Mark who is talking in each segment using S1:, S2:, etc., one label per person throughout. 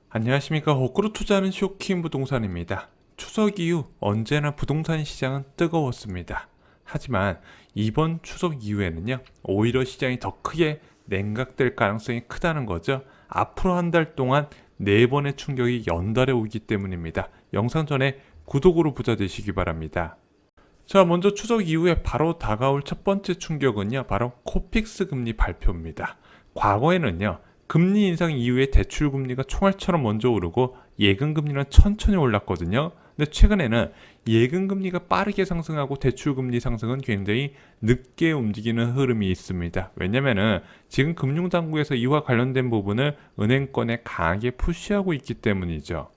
S1: 안녕하십니까. 거꾸로 투자하는 쇼킹 부동산입니다. 추석 이후 언제나 부동산 시장은 뜨거웠습니다. 하지만 이번 추석 이후에는요, 오히려 시장이 더 크게 냉각될 가능성이 크다는 거죠. 앞으로 한 달 동안 4번의 충격이 연달아 오기 때문입니다. 영상 전에 구독으로 부자 되시기 바랍니다. 자, 먼저 추석 이후에 바로 다가올 첫 번째 충격은요, 바로 코픽스 금리 발표입니다. 과거에는요, 금리 인상 이후에 대출 금리가 총알처럼 먼저 오르고 예금 금리는 천천히 올랐거든요. 근데 최근에는 예금 금리가 빠르게 상승하고 대출 금리 상승은 굉장히 늦게 움직이는 흐름이 있습니다. 왜냐면은 지금 금융당국에서 이와 관련된 부분을 은행권에 강하게 푸시하고 있기 때문이죠.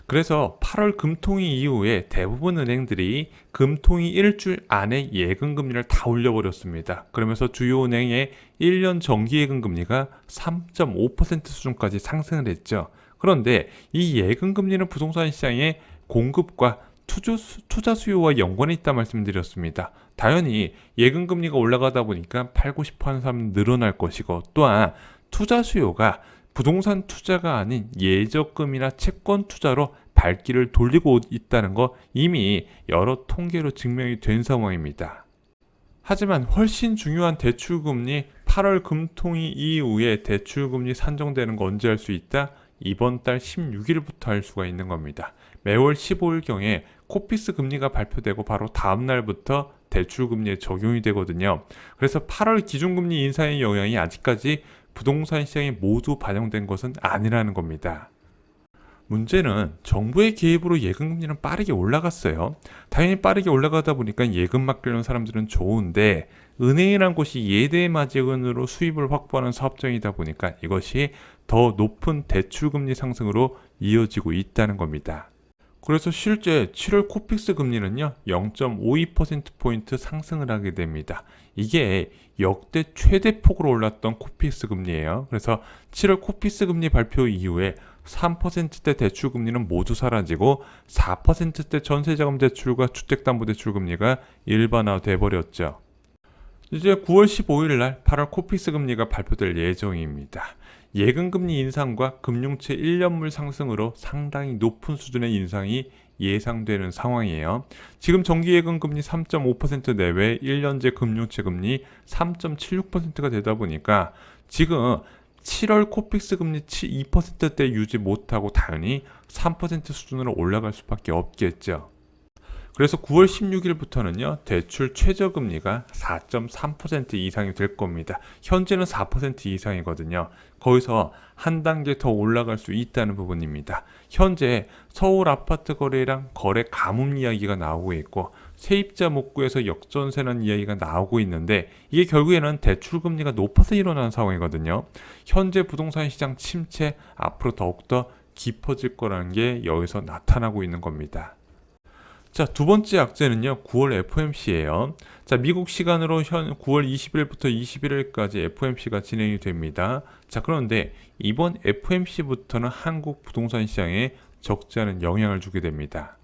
S1: 그래서 8월 금통위 이후에 대부분 은행들이 금통위 일주일 안에 예금 금리를 다 올려버렸습니다. 그러면서 주요 은행의 1년 정기 예금 금리가 3.5% 수준까지 상승을 했죠. 그런데 이 예금 금리는 부동산 시장의 공급과 투자 수요와 연관이 있다 말씀드렸습니다. 당연히 예금 금리가 올라가다 보니까 팔고 싶어하는 사람은 늘어날 것이고, 또한 투자 수요가 부동산 투자가 아닌 예적금이나 채권 투자로 발길을 돌리고 있다는 거 이미 여러 통계로 증명이 된 상황입니다. 하지만 훨씬 중요한 대출금리, 8월 금통위 이후에 대출금리 산정되는 거 언제 할 수 있다? 이번 달 16일부터 할 수가 있는 겁니다. 매월 15일경에 코픽스 금리가 발표되고 바로 다음 날부터 대출금리에 적용이 되거든요. 그래서 8월 기준금리 인상의 영향이 아직까지 부동산 시장에 모두 반영된 것은 아니라는 겁니다. 문제는 정부의 개입으로 예금금리는 빠르게 올라갔어요. 당연히 빠르게 올라가다 보니까 예금 맡기려는 사람들은 좋은데, 은행이란 곳이 예대마진으로 수입을 확보하는 사업장이다 보니까 이것이 더 높은 대출금리 상승으로 이어지고 있다는 겁니다. 그래서 실제 7월 코픽스 금리는요, 0.52%포인트 상승을 하게 됩니다. 이게 역대 최대 폭으로 올랐던 코픽스 금리예요. 그래서 7월 코픽스 금리 발표 이후에 3%대 대출 금리는 모두 사라지고 4%대 전세자금 대출과 주택담보대출 금리가 일반화돼 버렸죠. 이제 9월 15일 날 8월 코픽스 금리가 발표될 예정입니다. 예금 금리 인상과 금융채 1년물 상승으로 상당히 높은 수준의 인상이 예상되는 상황이에요. 지금 정기예금 금리 3.5% 내외 1년제 금융채 금리 3.76%가 되다 보니까 지금 7월 코픽스 금리 2%대 유지 못하고 당연히 3% 수준으로 올라갈 수밖에 없겠죠. 그래서 9월 16일부터는요, 대출 최저금리가 4.3% 이상이 될 겁니다. 현재는 4% 이상이거든요. 거기서 한 단계 더 올라갈 수 있다는 부분입니다. 현재 서울 아파트 거래량 거래 가뭄 이야기가 나오고 있고, 세입자 목구에서 역전세라는 이야기가 나오고 있는데, 이게 결국에는 대출금리가 높아서 일어나는 상황이거든요. 현재 부동산 시장 침체 앞으로 더욱더 깊어질 거라는 게 여기서 나타나고 있는 겁니다. 자, 두 번째 악재는요, 9월 FOMC예요. 자, 미국 시간으로 9월 20일부터 21일까지 FOMC가 진행이 됩니다. 자, 그런데 이번 FOMC부터는 한국 부동산 시장에 적지 않은 영향을 주게 됩니다.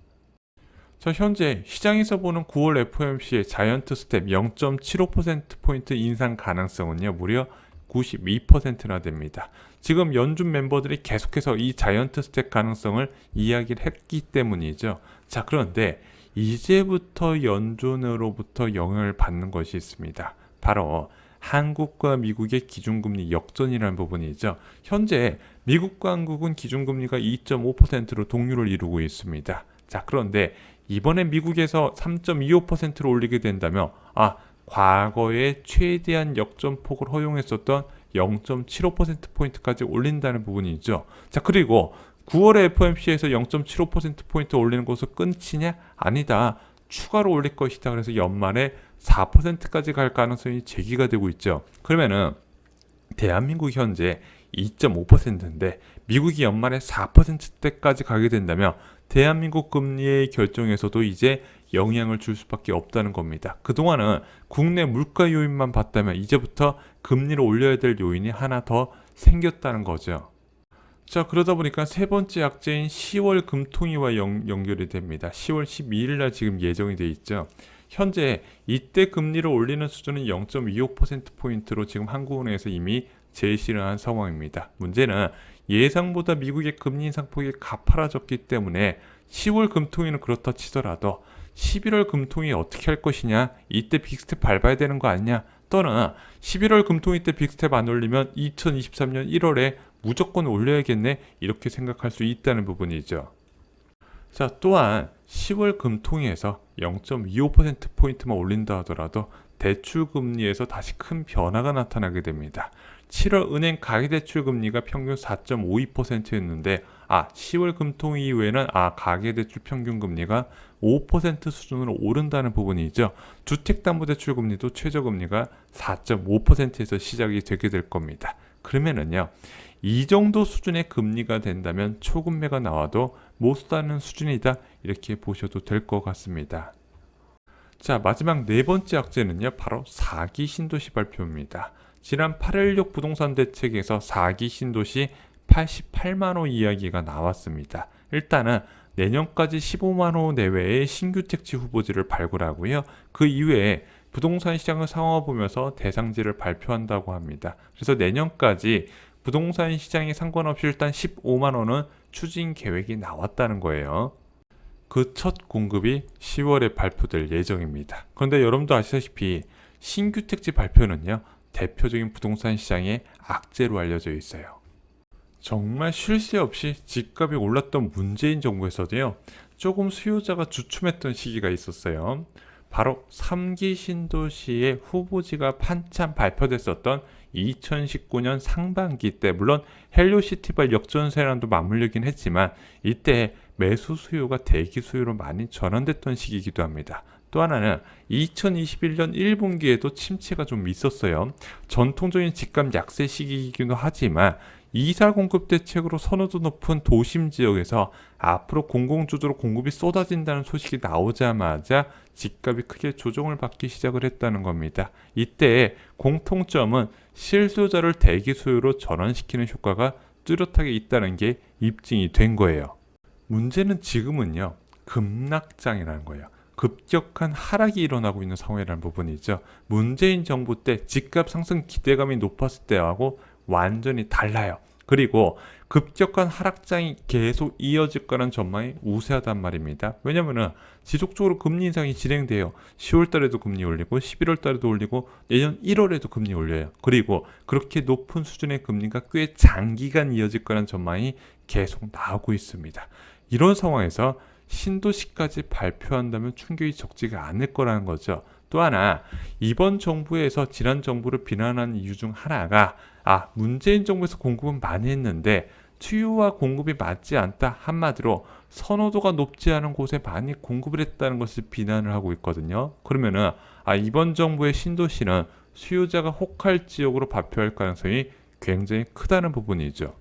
S1: 자, 현재 시장에서 보는 9월 FOMC의 자이언트 스텝 0.75%포인트 인상 가능성은요, 무려 92%나 됩니다. 지금 연준 멤버들이 계속해서 이 자이언트 스텝 가능성을 이야기를 했기 때문이죠. 자, 그런데 이제부터 연준으로부터 영향을 받는 것이 있습니다. 바로 한국과 미국의 기준금리 역전이라는 부분이죠. 현재 미국과 한국은 기준금리가 2.5%로 동률을 이루고 있습니다. 자, 그런데 이번에 미국에서 3.25%로 올리게 된다면 과거에 최대한 역전폭을 허용했었던 0.75%포인트까지 올린다는 부분이죠. 자, 그리고 9월에 FOMC에서 0.75%포인트 올리는 것으로 끝이냐? 아니다. 추가로 올릴 것이다. 그래서 연말에 4%까지 갈 가능성이 제기가 되고 있죠. 그러면은 대한민국 현재 2.5%인데 미국이 연말에 4%대까지 가게 된다면 대한민국 금리의 결정에서도 이제 영향을 줄 수밖에 없다는 겁니다. 그동안은 국내 물가 요인만 봤다면 이제부터 금리를 올려야 될 요인이 하나 더 생겼다는 거죠. 자, 그러다 보니까 세 번째 악재인 10월 금통위와 연결이 됩니다. 10월 12일 날 지금 예정이 돼 있죠. 현재 이때 금리를 올리는 수준은 0.25%포인트로 지금 한국은행에서 이미 제시를 한 상황입니다. 문제는 예상보다 미국의 금리 인상폭이 가파라졌기 때문에 10월 금통위는 그렇다 치더라도 11월 금통위 어떻게 할 것이냐, 이때 빅스텝 밟아야 되는 거 아니냐, 또는 11월 금통위 때 빅스텝 안 올리면 2023년 1월에 무조건 올려야겠네, 이렇게 생각할 수 있다는 부분이죠. 자, 또한 10월 금통위에서 0.25%포인트만 올린다 하더라도 대출 금리에서 다시 큰 변화가 나타나게 됩니다. 7월 은행 가계대출 금리가 평균 4.52%였는데 10월 금통위 이후에는 가계대출 평균 금리가 5% 수준으로 오른다는 부분이죠. 주택담보대출 금리도 최저금리가 4.5%에서 시작이 되게 될 겁니다. 그러면은요, 이 정도 수준의 금리가 된다면 초금매가 나와도 못 사는 수준이다, 이렇게 보셔도 될 것 같습니다. 자, 마지막 네 번째 악재는요, 바로 4기 신도시 발표입니다. 지난 8.16 부동산 대책에서 4기 신도시 88만호 이야기가 나왔습니다. 일단은 내년까지 15만호 내외의 신규 택지 후보지를 발굴하고요. 그 이외에 부동산 시장을 살펴보면서 대상지를 발표한다고 합니다. 그래서 내년까지 부동산 시장에 상관없이 일단 15만호는 추진 계획이 나왔다는 거예요. 그 첫 공급이 10월에 발표될 예정입니다. 그런데 여러분도 아시다시피 신규 택지 발표는요, 대표적인 부동산 시장의 악재로 알려져 있어요. 정말 쉴 새 없이 집값이 올랐던 문재인 정부에서도요, 조금 수요자가 주춤했던 시기가 있었어요. 바로 3기 신도시의 후보지가 한참 발표됐었던 2019년 상반기 때, 물론 헬로시티발 역전세랑도 맞물리긴 했지만 이때 매수 수요가 대기 수요로 많이 전환됐던 시기이기도 합니다. 또 하나는 2021년 1분기에도 침체가 좀 있었어요. 전통적인 집값 약세 시기이기도 하지만 이사 공급 대책으로 선호도 높은 도심 지역에서 앞으로 공공주도로 공급이 쏟아진다는 소식이 나오자마자 집값이 크게 조정을 받기 시작을 했다는 겁니다. 이때 공통점은 실수요자를 대기 수요로 전환시키는 효과가 뚜렷하게 있다는 게 입증이 된 거예요. 문제는 지금은요, 급락장이라는 거예요. 급격한 하락이 일어나고 있는 상황이라는 부분이죠. 문재인 정부 때 집값 상승 기대감이 높았을 때하고 완전히 달라요. 그리고 급격한 하락장이 계속 이어질 거라는 전망이 우세하단 말입니다. 왜냐면은 지속적으로 금리 인상이 진행돼요. 10월 달에도 금리 올리고 11월 달에도 올리고 내년 1월에도 금리 올려요. 그리고 그렇게 높은 수준의 금리가 꽤 장기간 이어질 거라는 전망이 계속 나오고 있습니다. 이런 상황에서 신도시까지 발표한다면 충격이 적지가 않을 거라는 거죠. 또 하나, 이번 정부에서 지난 정부를 비난한 이유 중 하나가 문재인 정부에서 공급은 많이 했는데 수요와 공급이 맞지 않다, 한마디로 선호도가 높지 않은 곳에 많이 공급을 했다는 것을 비난을 하고 있거든요. 그러면은 이번 정부의 신도시는 수요자가 혹할 지역으로 발표할 가능성이 굉장히 크다는 부분이죠.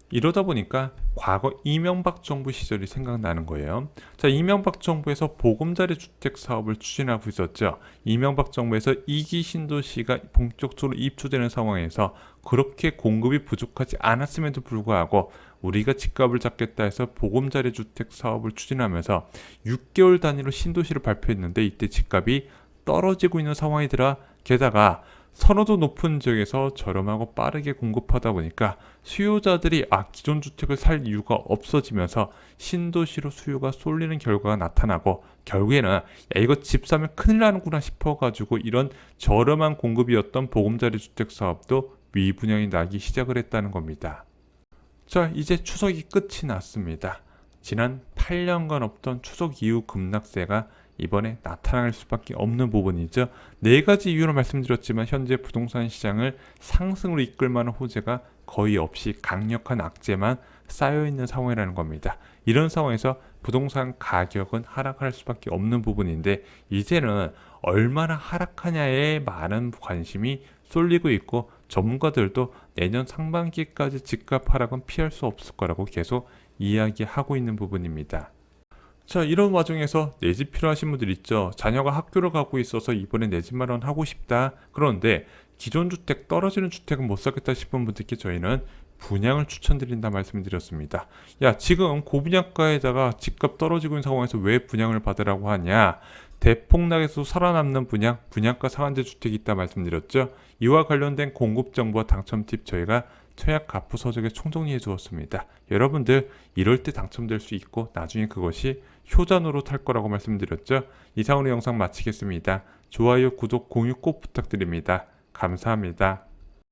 S1: 이러다 보니까 과거 이명박 정부 시절이 생각나는 거예요. 자, 이명박 정부에서 보금자리 주택 사업을 추진하고 있었죠. 이명박 정부에서 2기 신도시가 본격적으로 입주되는 상황에서 그렇게 공급이 부족하지 않았음에도 불구하고 우리가 집값을 잡겠다 해서 보금자리 주택 사업을 추진하면서 6개월 단위로 신도시를 발표했는데 이때 집값이 떨어지고 있는 상황이더라. 게다가 선호도 높은 지역에서 저렴하고 빠르게 공급하다 보니까 수요자들이 기존 주택을 살 이유가 없어지면서 신도시로 수요가 쏠리는 결과가 나타나고, 결국에는 이거 집 사면 큰일 나는구나 싶어가지고 이런 저렴한 공급이었던 보금자리 주택 사업도 미분양이 나기 시작을 했다는 겁니다. 자, 이제 추석이 끝이 났습니다. 지난 8년간 없던 추석 이후 급락세가 이번에 나타날 수밖에 없는 부분이죠. 네 가지 이유로 말씀드렸지만 현재 부동산 시장을 상승으로 이끌 만한 호재가 거의 없이 강력한 악재만 쌓여있는 상황이라는 겁니다. 이런 상황에서 부동산 가격은 하락할 수밖에 없는 부분인데 이제는 얼마나 하락하냐에 많은 관심이 쏠리고 있고 전문가들도 내년 상반기까지 집값 하락은 피할 수 없을 거라고 계속 이야기하고 있는 부분입니다. 자, 이런 와중에서 내 집 필요하신 분들 있죠. 자녀가 학교를 가고 있어서 이번에 내 집 마련하고 싶다. 그런데 기존 주택, 떨어지는 주택은 못 사겠다 싶은 분들께 저희는 분양을 추천드린다 말씀드렸습니다. 지금 고분양가에다가 집값 떨어지고 있는 상황에서 왜 분양을 받으라고 하냐? 대폭락에서 살아남는 분양, 분양가 상한제 주택이 있다 말씀드렸죠. 이와 관련된 공급 정보와 당첨 팁 저희가 청약 가프 서적에 총정리해 주었습니다. 여러분들 이럴 때 당첨될 수 있고 나중에 그것이 효자노로 탈 거라고 말씀드렸죠. 이상으로 영상 마치겠습니다. 좋아요, 구독, 공유 꼭 부탁드립니다. 감사합니다.